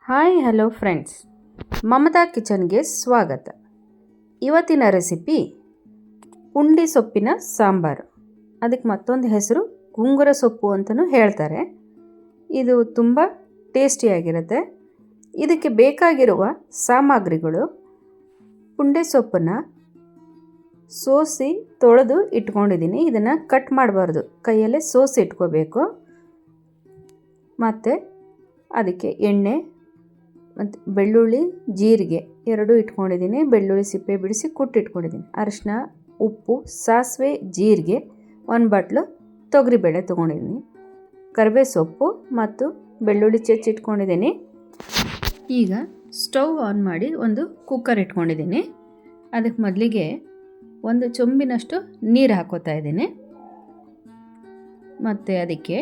Hi hello friends, Mamata ಕಿಚನ್ಗೆ ಸ್ವಾಗತ. ಇವತ್ತಿನ recipe ಪುಂಡಿ ಸೊಪ್ಪಿನ ಸಾಂಬಾರು. ಅದಕ್ಕೆ ಮತ್ತೊಂದು ಹೆಸರು ಗುಂಗುರ ಸೊಪ್ಪು ಅಂತಲೂ ಹೇಳ್ತಾರೆ. ಇದು ತುಂಬ ಟೇಸ್ಟಿಯಾಗಿರುತ್ತೆ. ಇದಕ್ಕೆ ಬೇಕಾಗಿರುವ ಸಾಮಗ್ರಿಗಳು: ಪುಂಡಿ ಸೊಪ್ಪನ್ನು ಸೋಸಿ ತೊಳೆದು ಇಟ್ಕೊಂಡಿದ್ದೀನಿ. ಇದನ್ನು ಕಟ್ ಮಾಡಬಾರ್ದು, ಕೈಯಲ್ಲೇ ಸೋಸಿ ಇಟ್ಕೋಬೇಕು. ಮತ್ತು ಅದಕ್ಕೆ ಎಣ್ಣೆ ಮತ್ತು ಬೆಳ್ಳುಳ್ಳಿ, ಜೀರಿಗೆ ಎರಡೂ ಇಟ್ಕೊಂಡಿದ್ದೀನಿ. ಬೆಳ್ಳುಳ್ಳಿ ಸಿಪ್ಪೆ ಬಿಡಿಸಿ ಕುಟ್ಟಿಟ್ಕೊಂಡಿದ್ದೀನಿ. ಅರಿಶಿನ, ಉಪ್ಪು, ಸಾಸಿವೆ, ಜೀರಿಗೆ, 1 ಬಟ್ಲು ತೊಗರಿಬೇಳೆ ತೊಗೊಂಡಿದ್ದೀನಿ. ಕರಿಬೇವು ಸೊಪ್ಪು ಮತ್ತು ಬೆಳ್ಳುಳ್ಳಿ ಇಟ್ಕೊಂಡಿದ್ದೀನಿ. ಈಗ ಸ್ಟವ್ ಆನ್ ಮಾಡಿ ಒಂದು ಕುಕ್ಕರ್ ಇಟ್ಕೊಂಡಿದ್ದೀನಿ. ಅದಕ್ಕೆ ಮೊದಲಿಗೆ 1 ಚೊಂಬಿನಷ್ಟು ನೀರು ಹಾಕೋತಾ ಇದ್ದೀನಿ. ಮತ್ತು ಅದಕ್ಕೆ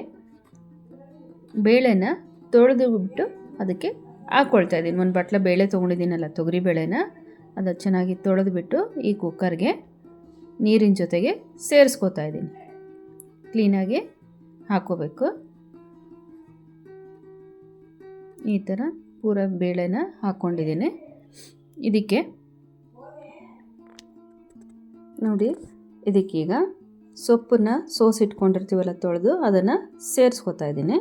ಬೇಳೆನ ತೊಳೆದು ಬಿಟ್ಟು ಅದಕ್ಕೆ ಹಾಕ್ಕೊಳ್ತಾ ಇದ್ದೀನಿ. 1 ಬಟ್ಲ ಬೇಳೆ ತೊಗೊಂಡಿದ್ದೀನಲ್ಲ, ತೊಗರಿ ಬೇಳೆನ ಅದು ಚೆನ್ನಾಗಿ ತೊಳೆದುಬಿಟ್ಟು ಈ ಕುಕ್ಕರ್ಗೆ ನೀರಿನ ಜೊತೆಗೆ ಸೇರಿಸ್ಕೋತಾ ಇದ್ದೀನಿ. ಕ್ಲೀನಾಗಿ ಹಾಕ್ಕೋಬೇಕು. ಈ ಥರ ಪೂರ ಬೇಳೆನ ಹಾಕ್ಕೊಂಡಿದ್ದೀನಿ. ಇದಕ್ಕೆ ನೋಡಿ, ಇದಕ್ಕೀಗ ಸೊಪ್ಪನ್ನು ಸೋಸಿಟ್ಕೊಂಡಿರ್ತೀವಲ್ಲ ತೊಳೆದು, ಅದನ್ನು ಸೇರಿಸ್ಕೋತಾ ಇದ್ದೀನಿ.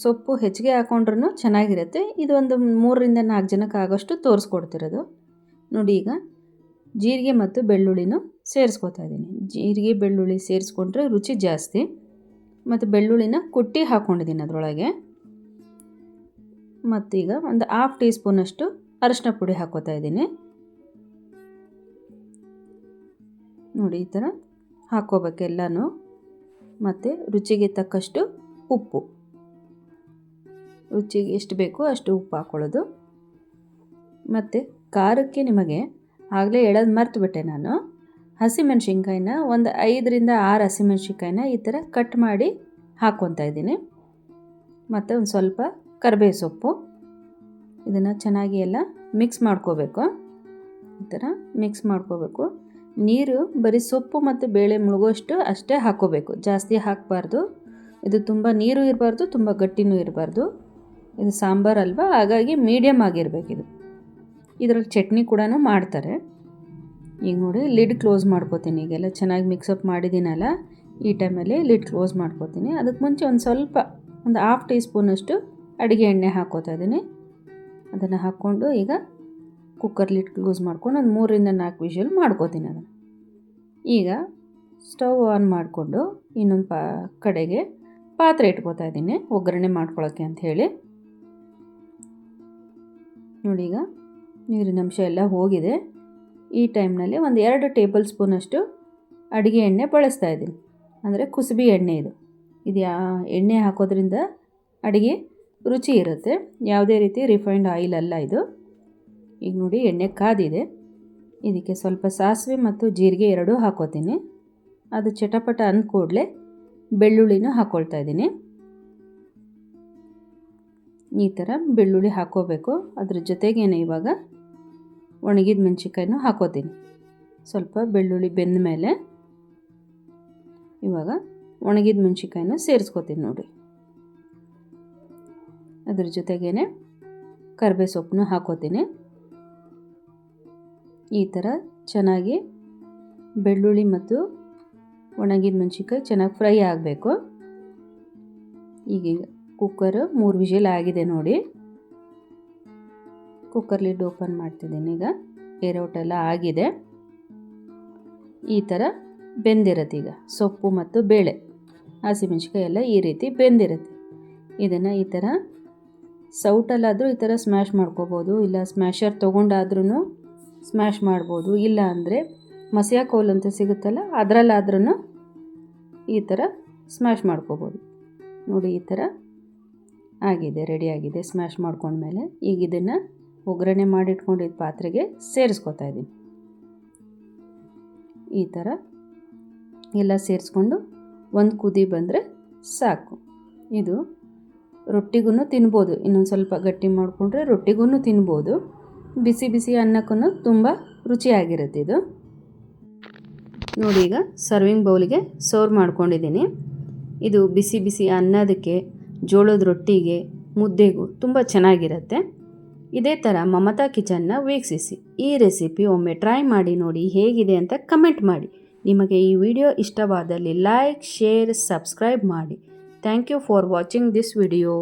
ಸೊಪ್ಪು ಹೆಚ್ಚಿಗೆ ಹಾಕ್ಕೊಂಡ್ರೂ ಚೆನ್ನಾಗಿರುತ್ತೆ. ಇದು ಒಂದು 3ರಿಂದ 4 ಜನಕ್ಕೆ ಆಗೋಷ್ಟು ತೋರಿಸ್ಕೊಡ್ತಿರೋದು. ನೋಡಿ, ಈಗ ಜೀರಿಗೆ ಮತ್ತು ಬೆಳ್ಳುಳ್ಳಿನೂ ಸೇರಿಸ್ಕೊತಾ ಇದ್ದೀನಿ. ಜೀರಿಗೆ ಬೆಳ್ಳುಳ್ಳಿ ಸೇರಿಸ್ಕೊಂಡ್ರೆ ರುಚಿ ಜಾಸ್ತಿ. ಮತ್ತು ಬೆಳ್ಳುಳ್ಳಿನ ಕುಟ್ಟಿ ಹಾಕ್ಕೊಂಡಿದ್ದೀನಿ ಅದರೊಳಗೆ. ಮತ್ತೀಗ ಒಂದು 1/2 ಟೀ ಸ್ಪೂನಷ್ಟು ಅರಿಶಿನ ಪುಡಿ ಹಾಕ್ಕೋತಾ ಇದ್ದೀನಿ. ನೋಡಿ, ಈ ಥರ ಹಾಕ್ಕೋಬೇಕೆಲ್ಲನೂ. ಮತ್ತು ರುಚಿಗೆ ತಕ್ಕಷ್ಟು ಉಪ್ಪು, ರುಚಿಗೆ ಎಷ್ಟು ಬೇಕೋ ಅಷ್ಟು ಉಪ್ಪು ಹಾಕ್ಕೊಳ್ಳೋದು. ಮತ್ತು ಖಾರಕ್ಕೆ ನಿಮಗೆ ಆಗಲೇ ಹೇಳೋದು ಮರ್ತುಬಿಟ್ಟೆ ನಾನು, ಹಸಿಮೆಣ್ಸಿನ್ಕಾಯಿನ ಒಂದು 5ರಿಂದ 6 ಹಸಿಮೆಣ್ಸಿನ್ಕಾಯಿನ ಈ ಥರ ಕಟ್ ಮಾಡಿ ಹಾಕ್ಕೊತಾ ಇದ್ದೀನಿ. ಮತ್ತು ಒಂದು ಸ್ವಲ್ಪ ಕರಿಬೇವು ಸೊಪ್ಪು. ಇದನ್ನು ಚೆನ್ನಾಗಿ ಎಲ್ಲ ಮಿಕ್ಸ್ ಮಾಡ್ಕೋಬೇಕು. ಈ ಥರ ಮಿಕ್ಸ್ ಮಾಡ್ಕೋಬೇಕು. ನೀರು ಬರೀ ಸೊಪ್ಪು ಮತ್ತು ಬೇಳೆ ಮುಳುಗೋಷ್ಟು ಅಷ್ಟೇ ಹಾಕ್ಕೋಬೇಕು, ಜಾಸ್ತಿ ಹಾಕಬಾರ್ದು. ಇದು ತುಂಬ ನೀರು ಇರಬಾರ್ದು, ತುಂಬ ಗಟ್ಟಿನೂ ಇರಬಾರ್ದು. ಇದು ಸಾಂಬಾರಲ್ವ, ಹಾಗಾಗಿ ಮೀಡಿಯಮ್ ಆಗಿರಬೇಕಿದು. ಇದರಲ್ಲಿ ಚಟ್ನಿ ಕೂಡ ಮಾಡ್ತಾರೆ. ಈಗ ನೋಡಿ, ಲಿಡ್ ಕ್ಲೋಸ್ ಮಾಡ್ಕೋತೀನಿ. ಈಗೆಲ್ಲ ಚೆನ್ನಾಗಿ ಮಿಕ್ಸಪ್ ಮಾಡಿದ್ದೀನಲ್ಲ, ಈ ಟೈಮಲ್ಲಿ ಲಿಡ್ ಕ್ಲೋಸ್ ಮಾಡ್ಕೋತೀನಿ. ಅದಕ್ಕೆ ಮುಂಚೆ ಒಂದು 1/2 ಟೀ ಸ್ಪೂನಷ್ಟು ಅಡುಗೆ ಎಣ್ಣೆ ಹಾಕ್ಕೋತಾ ಇದ್ದೀನಿ. ಅದನ್ನು ಹಾಕ್ಕೊಂಡು ಈಗ ಕುಕ್ಕರ್ ಲಿಡ್ ಕ್ಲೋಸ್ ಮಾಡ್ಕೊಂಡು ಒಂದು 3ರಿಂದ 4 ವಿಷಲ್ ಮಾಡ್ಕೋತೀನಿ ಅದನ್ನು. ಈಗ ಸ್ಟವ್ ಆನ್ ಮಾಡಿಕೊಂಡು ಇನ್ನೊಂದು ಕಡೆಗೆ ಪಾತ್ರೆ ಇಟ್ಕೋತಾ ಇದ್ದೀನಿ, ಒಗ್ಗರಣೆ ಮಾಡ್ಕೊಳ್ಳೋಕ್ಕೆ ಅಂತ ಹೇಳಿ. ನೋಡಿ, ಈಗ ನೀರಿನ ಅಂಶ ಎಲ್ಲ ಹೋಗಿದೆ. ಈ ಟೈಮ್ನಲ್ಲಿ ಒಂದು 2 ಟೇಬಲ್ ಸ್ಪೂನಷ್ಟು ಅಡುಗೆ ಎಣ್ಣೆ ಬಳಸ್ತಾ ಇದ್ದೀನಿ. ಅಂದರೆ ಕುಸುಬಿ ಎಣ್ಣೆ ಇದು. ಎಣ್ಣೆ ಹಾಕೋದ್ರಿಂದ ಅಡುಗೆ ರುಚಿ ಇರುತ್ತೆ, ಯಾವುದೇ ರೀತಿ ರಿಫೈನ್ಡ್ ಆಯಿಲ್ ಅಲ್ಲ ಇದು. ಈಗ ನೋಡಿ, ಎಣ್ಣೆ ಕಾದಿದೆ. ಇದಕ್ಕೆ ಸ್ವಲ್ಪ ಸಾಸಿವೆ ಮತ್ತು ಜೀರಿಗೆ ಎರಡೂ ಹಾಕೋತೀನಿ. ಅದು ಚಟಪಟ ಅಂದ ಕೂಡಲೇ ಬೆಳ್ಳುಳ್ಳಿನೂ ಹಾಕ್ಕೊಳ್ತಾ ಇದ್ದೀನಿ. ಈ ಥರ ಬೆಳ್ಳುಳ್ಳಿ ಹಾಕ್ಕೋಬೇಕು. ಅದ್ರ ಜೊತೆಗೇನೆ ಇವಾಗ ಒಣಗಿದ ಮೆಣಸಿನ್ಕಾಯಿನೂ ಹಾಕೋತೀನಿ. ಸ್ವಲ್ಪ ಬೆಳ್ಳುಳ್ಳಿ ಬೆಂದ ಮೇಲೆ ಇವಾಗ ಒಣಗಿದ ಮೆಣಸಿನ್ಕಾಯಿನೂ ಸೇರಿಸ್ಕೋತೀನಿ. ನೋಡಿ, ಅದ್ರ ಜೊತೆಗೇನೆ ಕರಿಬೇವು ಸೊಪ್ಪನ್ನು ಹಾಕೋತೀನಿ. ಈ ಥರ ಚೆನ್ನಾಗಿ ಬೆಳ್ಳುಳ್ಳಿ ಮತ್ತು ಒಣಗಿದ ಮೆಣಸಿನ್ಕಾಯಿ ಚೆನ್ನಾಗಿ ಫ್ರೈ ಆಗಬೇಕು. ಈಗ ಕುಕ್ಕರ್ 3 ವಿಷಲ್ ಆಗಿದೆ ನೋಡಿ. ಕುಕ್ಕರ್ ಲಿಡ್ ಓಪನ್ ಮಾಡ್ತಿದ್ದೀನಿ. ಈಗ ಏರೌಟೆಲ್ಲ ಆಗಿದೆ. ಈ ಥರ ಬೆಂದಿರುತ್ತೆ. ಈಗ ಸೊಪ್ಪು ಮತ್ತು ಬೇಳೆ, ಹಸಿಮೆಣ್ಸಿನ್ಕಾಯಿ ಎಲ್ಲ ಈ ರೀತಿ ಬೆಂದಿರುತ್ತೆ. ಇದನ್ನು ಈ ಥರ ಸೌಟಲ್ಲಾದರೂ ಈ ಥರ ಸ್ಮ್ಯಾಶ್ ಮಾಡ್ಕೋಬೋದು, ಇಲ್ಲ ಸ್ಮ್ಯಾಶರ್ ತೊಗೊಂಡಾದ್ರೂ ಸ್ಮ್ಯಾಶ್ ಮಾಡ್ಬೋದು, ಇಲ್ಲ ಅಂದರೆ ಮಸಿಯಾ ಕೋಲ್ ಅಂತ ಸಿಗುತ್ತಲ್ಲ, ಅದರಲ್ಲಾದ್ರೂ ಈ ಥರ ಸ್ಮ್ಯಾಶ್ ಮಾಡ್ಕೋಬೋದು. ನೋಡಿ, ಈ ಥರ ಆಗಿದೆ, ರೆಡಿಯಾಗಿದೆ ಸ್ಮ್ಯಾಶ್ ಮಾಡ್ಕೊಂಡ್ಮೇಲೆ. ಈಗ ಇದನ್ನು ಒಗ್ಗರಣೆ ಮಾಡಿಟ್ಕೊಂಡಿದ್ದ ಪಾತ್ರೆಗೆ ಸೇರಿಸ್ಕೊತಾ ಇದ್ದೀನಿ. ಈ ಥರ ಎಲ್ಲ ಸೇರಿಸ್ಕೊಂಡು ಒಂದು ಕುದಿ ಬಂದರೆ ಸಾಕು. ಇದು ರೊಟ್ಟಿಗೂ ತಿನ್ಬೋದು, ಇನ್ನೊಂದು ಸ್ವಲ್ಪ ಗಟ್ಟಿ ಮಾಡಿಕೊಂಡ್ರೆ ರೊಟ್ಟಿಗೂ ತಿನ್ಬೋದು. ಬಿಸಿ ಬಿಸಿ ಅನ್ನಕ್ಕೂ ತುಂಬ ರುಚಿಯಾಗಿರುತ್ತೆ ಇದು. ನೋಡಿ, ಈಗ ಸರ್ವಿಂಗ್ ಬೌಲಿಗೆ ಸರ್ವ್ ಮಾಡ್ಕೊಂಡಿದ್ದೀನಿ. ಇದು ಬಿಸಿ ಬಿಸಿ ಅನ್ನದಕ್ಕೆ, ಜೋಳದ ರೊಟ್ಟಿಗೆ, ಮುದ್ದೆಗೂ ತುಂಬ ಚೆನ್ನಾಗಿರುತ್ತೆ. ಇದೇ ಥರ ಮಮತಾ ಕಿಚನ್ನ ವೀಕ್ಷಿಸಿ. ಈ ರೆಸಿಪಿ ಒಮ್ಮೆ ಟ್ರೈ ಮಾಡಿ ನೋಡಿ, ಹೇಗಿದೆ ಅಂತ ಕಮೆಂಟ್ ಮಾಡಿ. ನಿಮಗೆ ಈ ವಿಡಿಯೋ ಇಷ್ಟವಾದಲ್ಲಿ ಲೈಕ್, ಶೇರ್, ಸಬ್ಸ್ಕ್ರೈಬ್ ಮಾಡಿ. Thank you for watching this video.